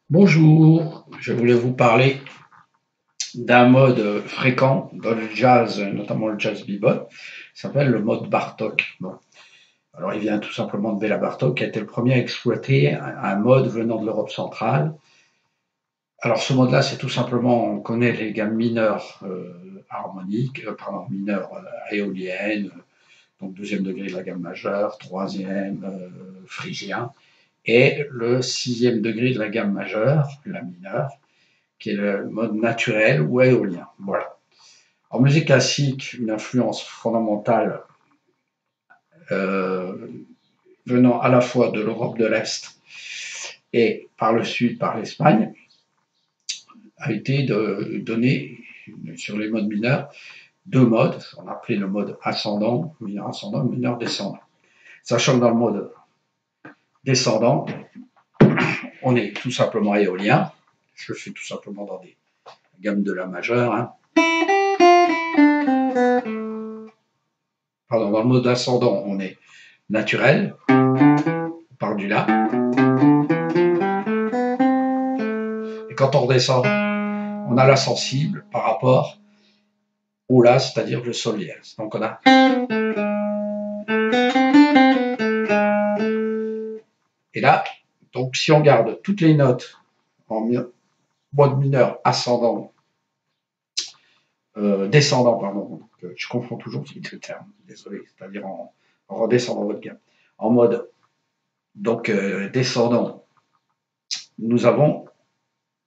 Bonjour, je voulais vous parler d'un mode fréquent dans le jazz, notamment le jazz bebop, qui s'appelle le mode Bartok. Bon. Alors il vient tout simplement de Béla Bartok, qui a été le premier à exploiter un mode venant de l'Europe centrale. Alors ce mode-là, c'est tout simplement, on connaît les gammes mineures harmoniques, mineures éoliennes, donc deuxième degré de la gamme majeure, troisième phrygien, et le sixième degré de la gamme majeure, la mineure, qui est le mode naturel ou éolien. Voilà. En musique classique, une influence fondamentale euh, venant à la fois de l'Europe de l'Est et par le Sud, par l'Espagne, a été de donner sur les modes mineurs deux modes, on appelait le mode ascendant, mineur descendant. Sachant que dans le mode descendant, on est tout simplement éolien, je le fais tout simplement dans des gammes de la majeure, hein. Pardon, dans le mode ascendant, on est naturel, on part du La. Et quand on redescend, on a la sensible par rapport au La, c'est-à-dire le Sol dièse. Donc on a. Et là, donc si on garde toutes les notes en mode mineur ascendant, descendant, pardon, je confonds toujours ces deux termes, désolé, c'est-à-dire en redescendant votre gamme. En mode donc descendant, nous avons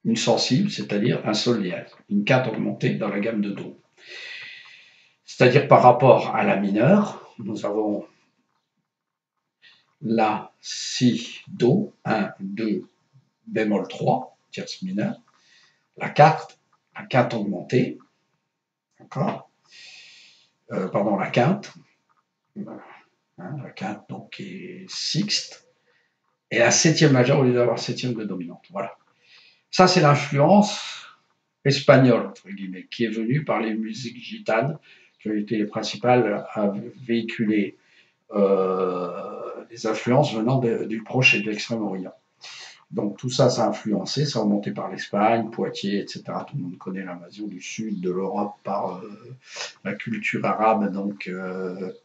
une sensible, c'est-à-dire un Sol dièse, une quinte augmentée dans la gamme de Do. C'est-à-dire par rapport à la mineure, nous avons La, Si, Do, 1, 2, bémol 3, tierce mineure, la quinte augmentée, d'accord, pardon, la quinte, la quinte donc est sixte, et la septième majeure au lieu d'avoir septième de dominante. Voilà. Ça, c'est l'influence espagnole, entre guillemets, qui est venue par les musiques gitanes, qui ont été les principales à véhiculer des influences venant du Proche et de l'Extrême-Orient. Donc tout ça, ça a influencé, ça a remonté par l'Espagne, Poitiers, etc. Tout le monde connaît l'invasion du sud de l'Europe par la culture arabe, donc,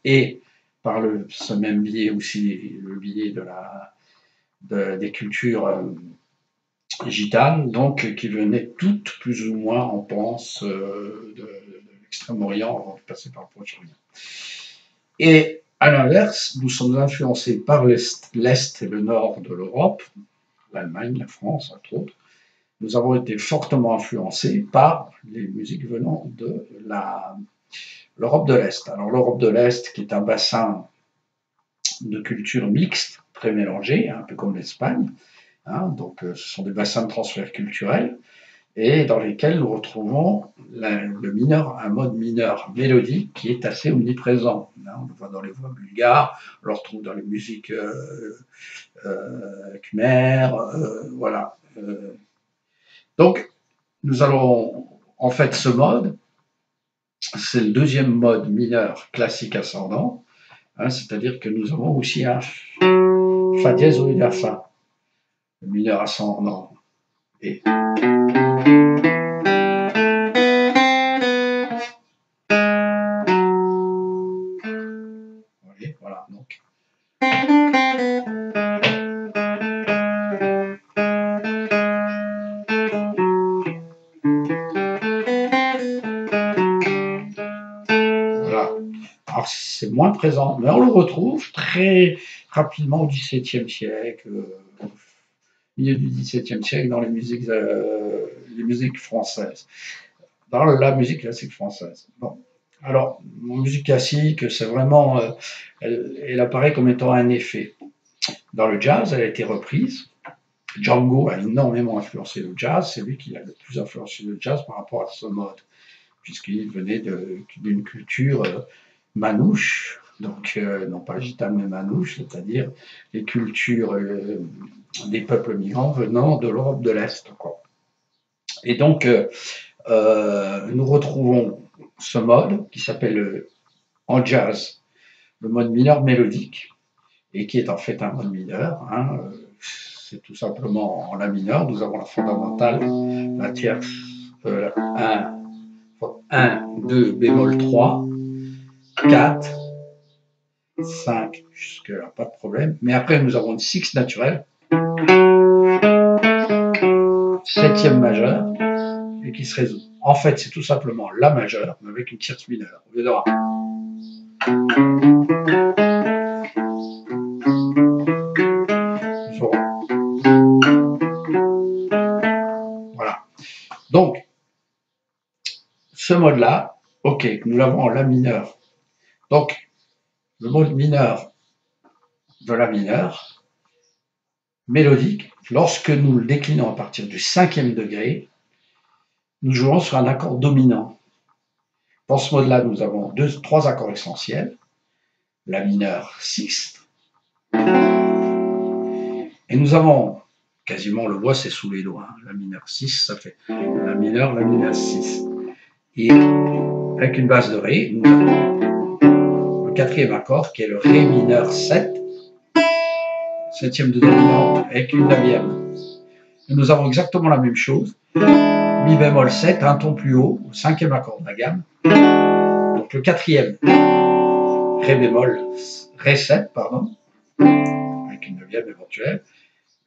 et par ce même biais aussi, le biais des cultures gitanes, donc qui venaient toutes plus ou moins, on pense, de l'Extrême-Orient avant de passer par le Proche-Orient. Et à l'inverse, nous sommes influencés par l'Est et le Nord de l'Europe, l'Allemagne, la France, entre autres. Nous avons été fortement influencés par les musiques venant de l'Europe de l'Est. Alors l'Europe de l'Est, qui est un bassin de culture mixte, très mélangé, un peu comme l'Espagne, hein, donc ce sont des bassins de transfert culturel, et dans lesquels nous retrouvons le mineur, un mode mineur mélodique qui est assez omniprésent. On le voit dans les voix bulgares, on le retrouve dans les musiques khmères, voilà. Donc, nous allons, en fait, ce mode, c'est le deuxième mode mineur classique ascendant, hein, c'est-à-dire que nous avons aussi un Fa dièse au lieu d'un Fa, le mineur ascendant. Et voilà, donc. Voilà. Alors c'est moins présent, mais on le retrouve très rapidement au XVIIe siècle, milieu du XVIIe siècle, dans les musiques françaises, dans la musique classique française. Bon. Alors, en musique classique, c'est vraiment, elle apparaît comme étant un effet. Dans le jazz, elle a été reprise. Django a énormément influencé le jazz, c'est lui qui a le plus influencé le jazz par rapport à ce mode, puisqu'il venait d'une culture manouche, donc non pas gitane mais manouche, c'est-à-dire les cultures des peuples migrants venant de l'Europe de l'Est. Et donc, nous retrouvons ce mode qui s'appelle en jazz le mode mineur mélodique, et qui est en fait un mode mineur, hein, c'est tout simplement en La mineur. Nous avons la fondamentale, la tierce, 1, 2, bémol 3, 4, 5, jusque-là, pas de problème. Mais après, nous avons une sixte naturelle, septième majeure, et qui se résout. En fait, c'est tout simplement La majeure, mais avec une tierce mineure, au lieu d'avoir. Voilà. Donc, ce mode-là, ok, nous l'avons en La mineur. Donc, le mode mineur de La mineur, mélodique, lorsque nous le déclinons à partir du 5e degré, nous jouons sur un accord dominant. Dans ce mode-là, nous avons trois accords essentiels, La mineur 6, et nous avons, quasiment on le voit, c'est sous les doigts, La mineur 6, ça fait La mineur 6. Et avec une base de Ré, nous avons le 4e accord qui est le Ré mineur 7, 7e de dominante avec une 9e. Et nous avons exactement la même chose, Mi bémol 7, un ton plus haut, au 5e accord de la gamme. Donc le 4e, Ré bémol, Ré 7, pardon, avec une 9e éventuelle.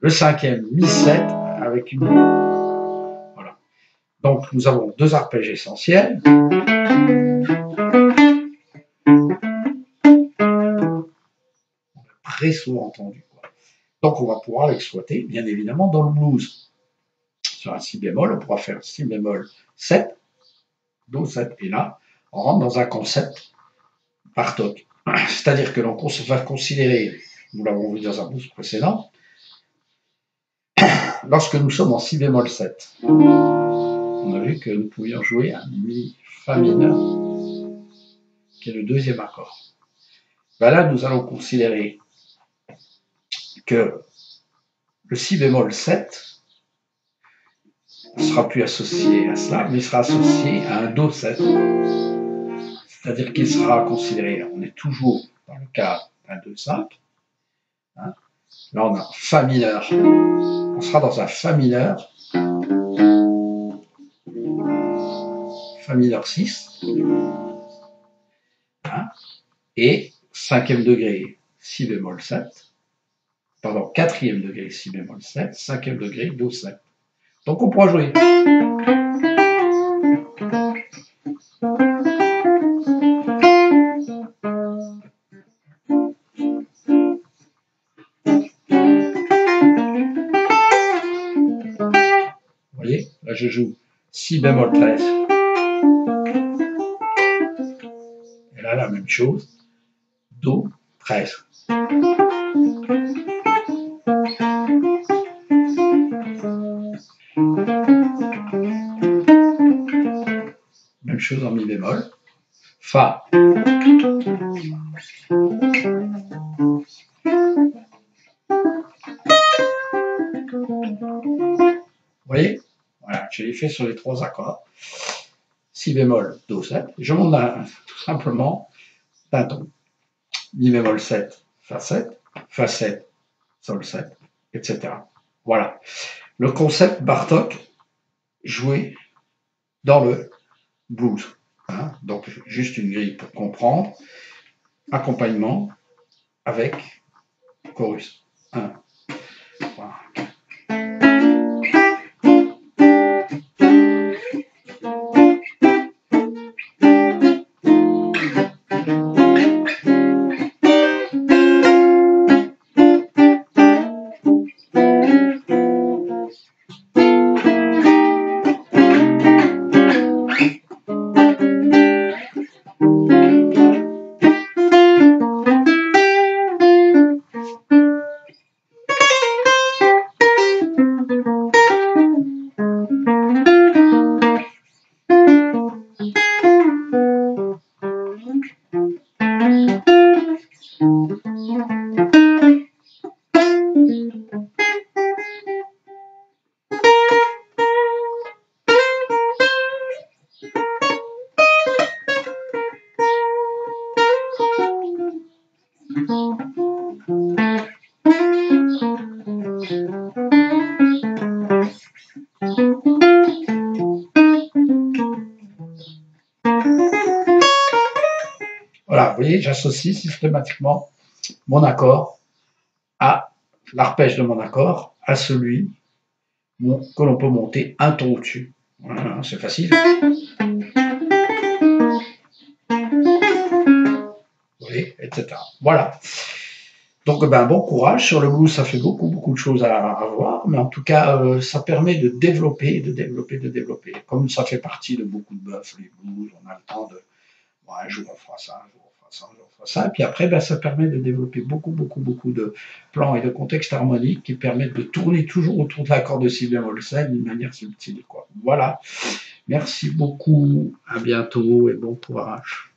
Le 5e, Mi 7, avec une. Voilà. Donc nous avons deux arpèges essentiels. Très souvent entendu. Donc on va pouvoir l'exploiter, bien évidemment, dans le blues. Sur un si bémol, on pourra faire si bémol 7, do 7, et là, on rentre dans un concept Bartók. C'est-à-dire que l'on va considérer, nous l'avons vu dans un blues précédent, lorsque nous sommes en si bémol 7, on a vu que nous pouvions jouer un mi fa mineur, qui est le deuxième accord. Ben là, nous allons considérer que le si bémol 7 ne sera plus associé à cela, mais il sera associé à un do 7. C'est-à-dire qu'il sera considéré, on est toujours dans le cas d'un 2-5. Hein. Là, on a fa mineur. On sera dans un fa mineur. Fa mineur 6. Hein. Et 5e degré, si bémol 7. Pardon, 4e degré, si bémol 7. 5e degré, do 7. Donc on pourra jouer. Vous voyez, là je joue si bémol 13. Et là la même chose, do 13. Même chose en mi bémol. Fa. Vous voyez, voilà, je l'ai fait sur les trois accords. Si bémol, do 7. Je monte tout simplement d'un ton. Mi bémol 7, fa 7, fa 7, sol 7, etc. Voilà. Le concept Bartók joué dans le blues. Hein, donc, juste une grille pour comprendre. Accompagnement avec chorus. 1, 3, 4. Voilà, vous voyez, j'associe systématiquement mon accord à l'arpège de mon accord, à celui que l'on peut monter un ton au-dessus. Voilà, c'est facile. Vous voyez, etc. Voilà. Donc, ben, bon courage. Sur le blues, ça fait beaucoup de choses à voir, mais en tout cas, ça permet de développer. Comme ça fait partie de beaucoup de bluffs, les blues, on a le temps de, bon, un jour on fera ça, un jour on fera ça, un jour on fera ça, et puis après, ben, ça permet de développer beaucoup de plans et de contextes harmoniques qui permettent de tourner toujours autour de l'accord de si bémol 7 d'une manière subtile, quoi. Voilà. Merci beaucoup, à bientôt et bon courage.